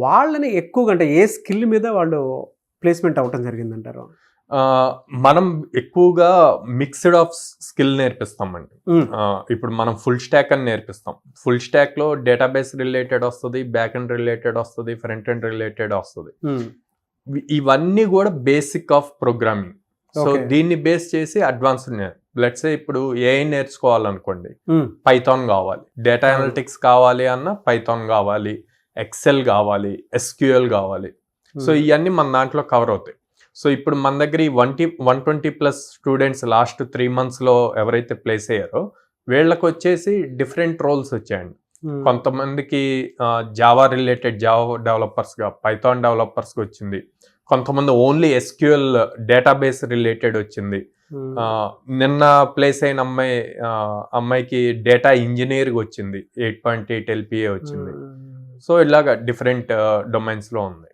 వాళ్ళని ఎక్కువగా అంటే ఏ స్కిల్ మీద వాళ్ళు ప్లేస్మెంట్ అవ్వటం జరిగిందంటారు? మనం ఎక్కువగా మిక్స్డ్ ఆఫ్ స్కిల్ నేర్పిస్తామండి. ఇప్పుడు మనం ఫుల్ స్టాక్ అని నేర్పిస్తాం. ఫుల్ స్టాక్ లో డేటాబేస్ రిలేటెడ్ వస్తుంది, బ్యాక్ ఎండ్ రిలేటెడ్ వస్తుంది, ఫ్రంట్ ఎండ్ రిలేటెడ్ వస్తుంది. ఇవన్నీ కూడా బేసిక్ ఆఫ్ ప్రోగ్రామింగ్. సో దీన్ని బేస్ చేసి అడ్వాన్స్డ్ లెట్స్ సే ఇప్పుడు ఏఐ నేర్చుకోవాలనుకోండి, పైథాన్ కావాలి. డేటా అనలిటిక్స్ కావాలి అన్న పైథాన్ కావాలి, ఎక్సెల్ కావాలి, ఎస్క్యూఎల్ కావాలి. సో ఇవన్నీ మన దాంట్లో కవర్ అవుతాయి. సో ఇప్పుడు మన దగ్గర ఈ 120+ స్టూడెంట్స్ లాస్ట్ 3 months లో ఎవరైతే ప్లేస్ అయ్యారో వీళ్ళకి వచ్చేసి డిఫరెంట్ రోల్స్ వచ్చాయండి. కొంతమందికి జావా రిలేటెడ్ జావా డెవలపర్స్గా, పైథాన్ డెవలపర్స్గా వచ్చింది. కొంతమంది ఓన్లీ ఎస్క్యూఎల్ డేటాబేస్ రిలేటెడ్ వచ్చింది. నిన్న ప్లేస్ అయిన అమ్మాయికి డేటా ఇంజనీర్గా వచ్చింది, 8.8 LPA వచ్చింది. సో ఇలాగా డిఫరెంట్ డొమైన్స్లో ఉంది.